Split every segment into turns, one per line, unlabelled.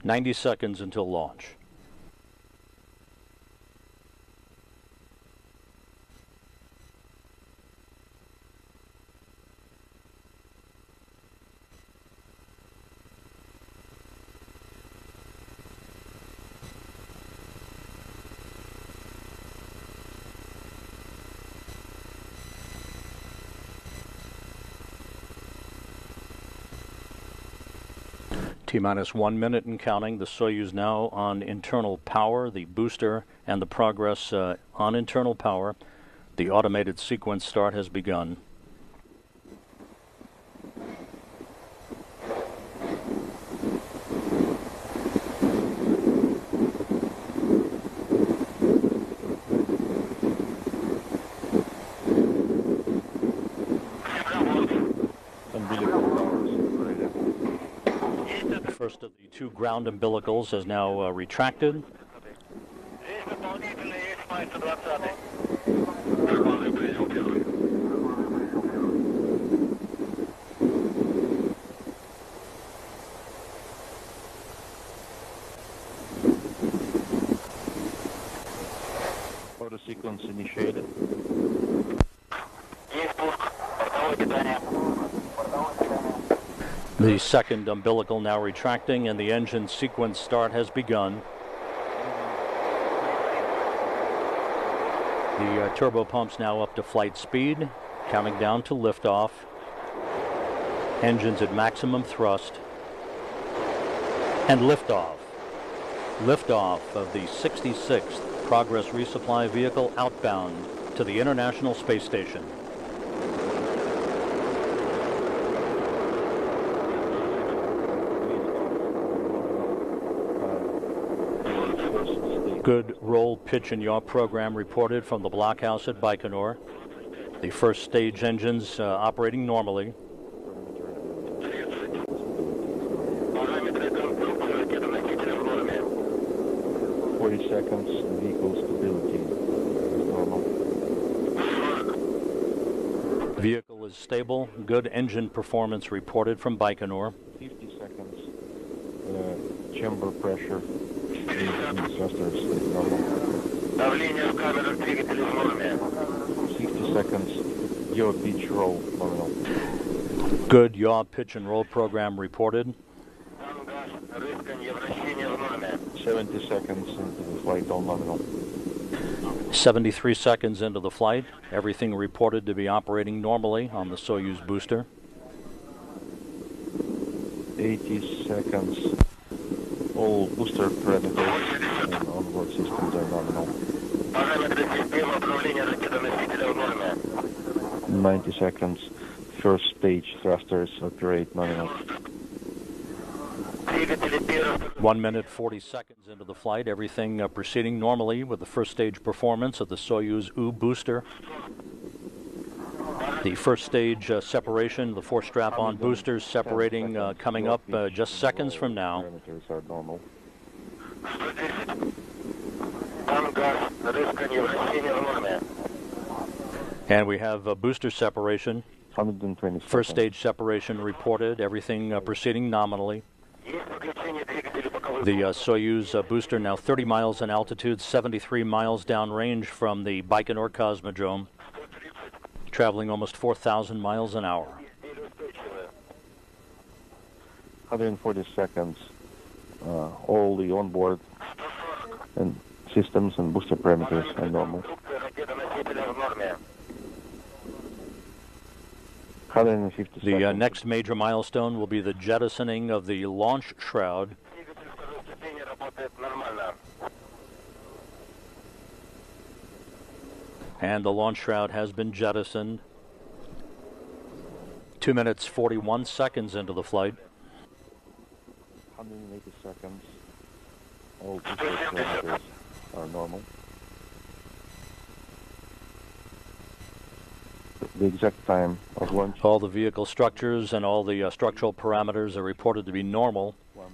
90 seconds until launch. T-minus 1 minute and counting. The Soyuz now on internal power, the booster and the progress on internal power. The automated sequence start has begun. First of the two ground umbilicals has now retracted.
Auto sequence initiated.
The second umbilical now retracting and the engine sequence start has begun. The turbo pumps now up to flight speed, counting down to liftoff. Engines at maximum thrust. And liftoff. Liftoff of the 66th Progress resupply vehicle outbound to the International Space Station. Good roll, pitch, and yaw program reported from the blockhouse at Baikonur. The first stage engines operating normally.
Seconds, vehicle stability is normal.
Vehicle is stable. Good engine performance reported from Baikonur.
50 seconds. Chamber pressure in the thrusters is normal. 60 seconds. Yaw, pitch, roll nominal.
Good yaw, pitch, and roll program reported.
70 seconds into the flight, all nominal.
73 seconds into the flight. Everything reported to be operating normally on the Soyuz booster.
80 seconds. All booster parameters and onboard systems are nominal. 90 seconds. First stage thrusters operate nominal.
1 minute 40 seconds into the flight, everything proceeding normally with the first stage performance of the Soyuz U booster. The first stage separation, the 4 strap-on boosters separating coming up just seconds from now.
Parameters are normal.
And we have booster separation.
120 seconds.
First stage separation reported, everything proceeding nominally. The Soyuz booster now 30 miles in altitude, 73 miles downrange from the Baikonur Cosmodrome, traveling almost 4,000 miles an hour.
140 seconds. All the onboard and systems and booster parameters are normal. 150
The
seconds.
next major milestone will be the jettisoning of the launch shroud. And the launch shroud has been jettisoned. 2 minutes 41 seconds into the flight.
180 seconds. All booster parameters are normal. The exact time of launch.
All the vehicle structures and all the structural parameters are reported to be normal.
1-8.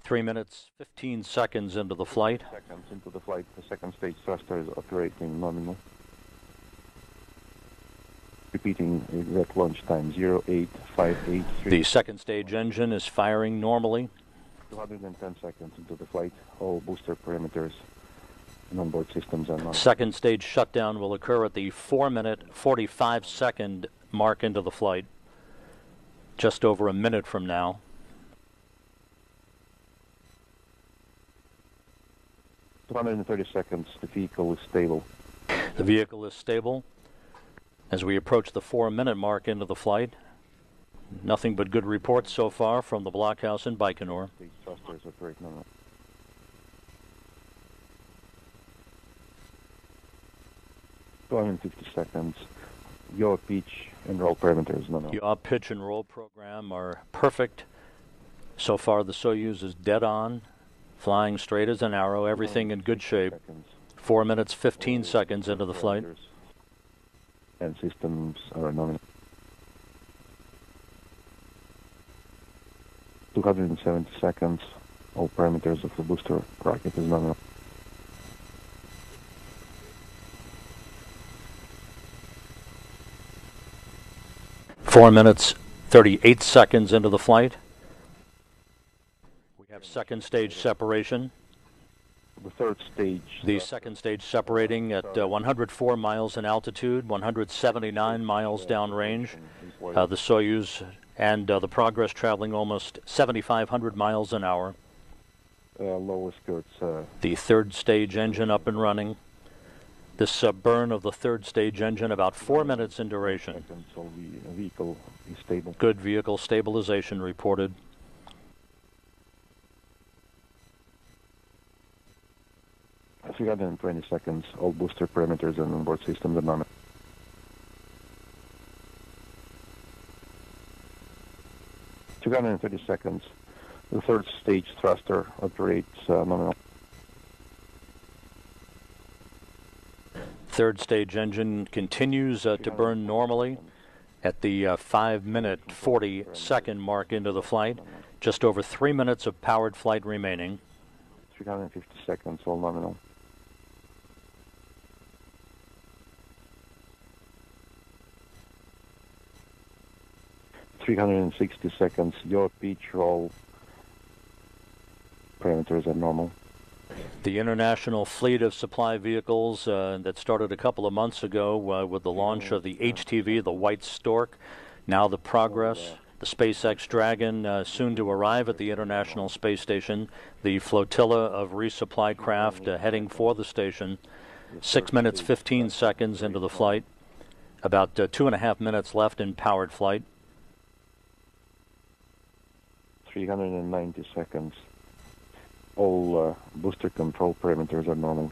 3 minutes, 15 seconds into the flight.
Seconds into the flight, the second stage thruster is operating nominal. Repeating exact launch time 08583.
The second stage engine is firing normally.
210 seconds into the flight. All booster parameters and onboard systems are nominal.
Second stage shutdown will occur at the 4-minute, 45-second mark into the flight, just over a minute from now.
Two 230 seconds, the vehicle is stable.
The vehicle is stable. As we approach the 4-minute mark into the flight, nothing but good reports so far from the blockhouse in Baikonur.
The thrusters operate nominal. Two 250 seconds. Yaw, pitch, and roll parameters nominal.
Yaw, pitch, and roll program are perfect. So far, the Soyuz is dead on, flying straight as an arrow, everything in good shape. 4 minutes, 15 seconds into the flight.
And systems are nominal. 270 seconds. All parameters of the booster rocket is nominal.
Four minutes, 38 seconds into the flight. We have second stage separation.
The third stage.
The second stage separating at 104 miles in altitude, 179 miles downrange. The Soyuz and the Progress traveling almost 7,500 miles an hour.
Lower skirts.
The third stage engine up and running. This burn of the third stage engine about 4 minutes in duration.
So the vehicle is stable.
Good vehicle stabilization reported.
At 320 seconds, all booster parameters and onboard systems are nominal. At 230 seconds, the third stage thruster operates nominal.
Third stage engine continues to burn normally at the 5-minute, 40-second mark into the flight. Just over 3 minutes of powered flight remaining.
350 seconds, all nominal. .360 seconds, your pitch roll parameters are normal.
The international fleet of supply vehicles that started a couple of months ago with the launch of the HTV, the White Stork, now the Progress, the SpaceX Dragon, soon to arrive at the International Space Station, the flotilla of resupply craft heading for the station. 6 minutes, 15 seconds into the flight, about 2.5 minutes left in powered flight.
390 seconds. All booster control parameters are normal.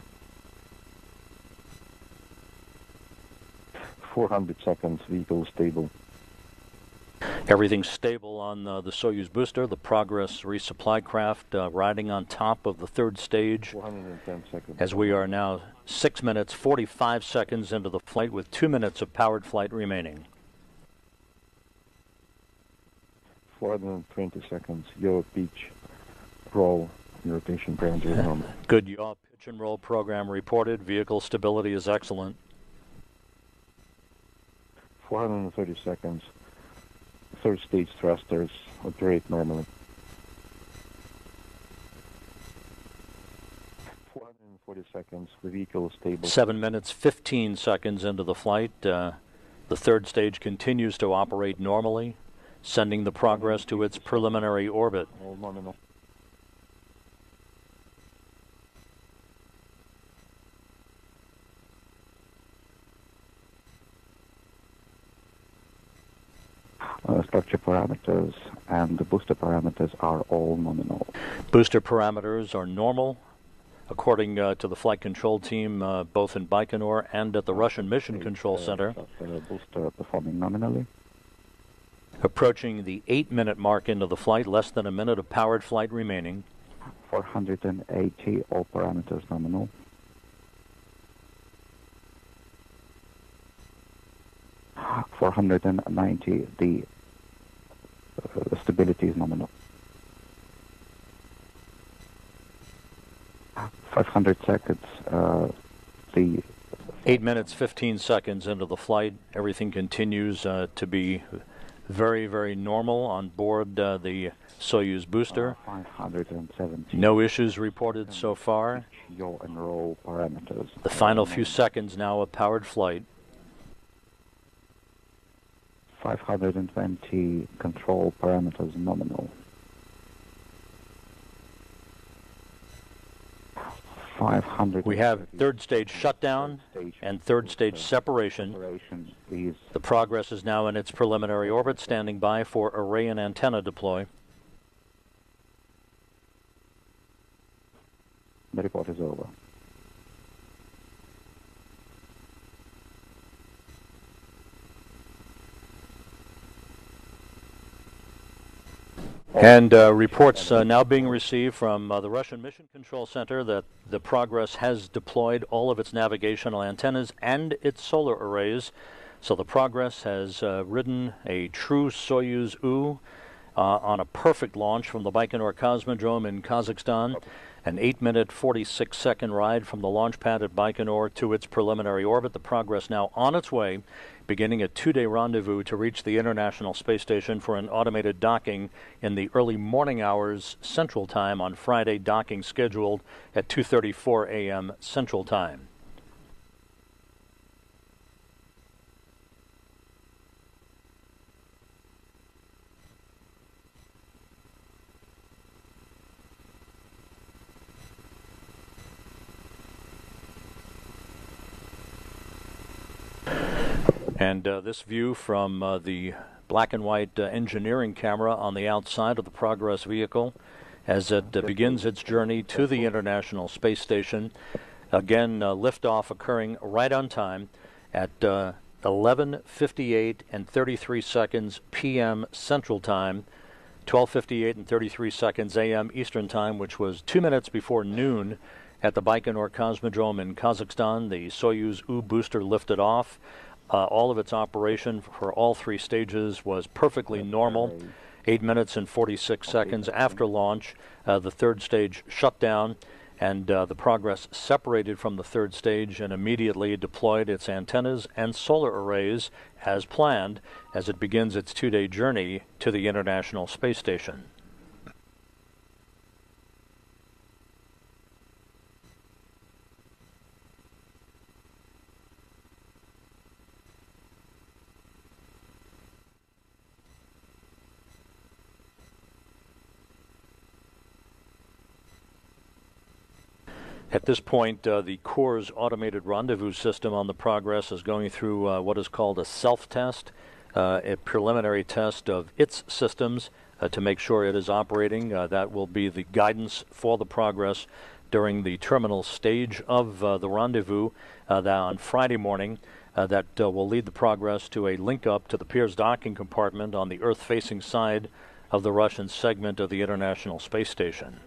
400 seconds, vehicle stable.
Everything's stable on the Soyuz booster, the Progress resupply craft riding on top of the third stage.
410 seconds.
As we are now 6 minutes, 45 seconds into the flight with 2 minutes of powered flight remaining.
420 seconds, yaw, pitch, roll, rotation parameters are normal.
Good yaw, pitch and roll program reported. Vehicle stability is excellent.
430 seconds. Third stage thrusters operate normally. 440 seconds. The vehicle is stable.
7 minutes, 15 seconds into the flight. The third stage continues to operate normally, sending the Progress to its preliminary orbit.
All nominal. Structure parameters and the booster parameters are all nominal.
Booster parameters are normal, according to the flight control team, both in Baikonur and at the Russian Mission Control Center.
Booster performing nominally.
Approaching the 8-minute mark into the flight, less than a minute of powered flight remaining.
480, all parameters nominal. 490, the stability is nominal. 500 seconds. The
8 minutes, 15 seconds into the flight. Everything continues to be very, very normal on board the Soyuz booster.
570.
No issues reported so far.
Yaw and roll parameters.
The final few seconds now of powered flight.
520 control parameters nominal. 500.
We have third stage shutdown and third stage separation. The Progress is now in its preliminary orbit, standing by for array and antenna deploy.
The report is over.
And reports now being received from the Russian Mission Control Center that the Progress has deployed all of its navigational antennas and its solar arrays. So the Progress has ridden a true Soyuz U on a perfect launch from the Baikonur Cosmodrome in Kazakhstan. An 8-minute, 46-second ride from the launch pad at Baikonur to its preliminary orbit. The Progress now on its way, beginning a 2-day rendezvous to reach the International Space Station for an automated docking in the early morning hours Central Time on Friday, docking scheduled at 2:34 a.m. Central Time. And this view from the black and white engineering camera on the outside of the Progress vehicle as it begins its journey to the International Space Station. Again, liftoff occurring right on time at 11:58 and 33 seconds p.m. Central Time, 12:58 and 33 seconds a.m. Eastern Time, which was 2 minutes before noon at the Baikonur Cosmodrome in Kazakhstan. The Soyuz U booster lifted off. All of its operation for all three stages was perfectly normal. 8 minutes and 46 seconds after launch, the third stage shut down, and the Progress separated from the third stage and immediately deployed its antennas and solar arrays as planned as it begins its 2-day journey to the International Space Station. At this point, the Corps' automated rendezvous system on the Progress is going through what is called a self-test, a preliminary test of its systems to make sure it is operating. That will be the guidance for the Progress during the terminal stage of the rendezvous on Friday morning. That will lead the Progress to a link-up to the Pirs docking compartment on the Earth-facing side of the Russian segment of the International Space Station.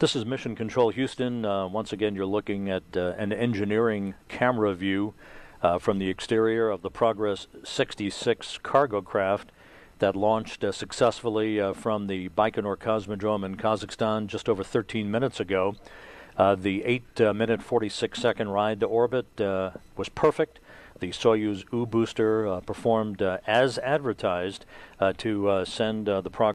This is Mission Control Houston. Once again, you're looking at an engineering camera view from the exterior of the Progress 66 cargo craft that launched successfully from the Baikonur Cosmodrome in Kazakhstan just over 13 minutes ago. The 8-minute 46-second ride to orbit was perfect. The Soyuz U booster performed as advertised to send the Progress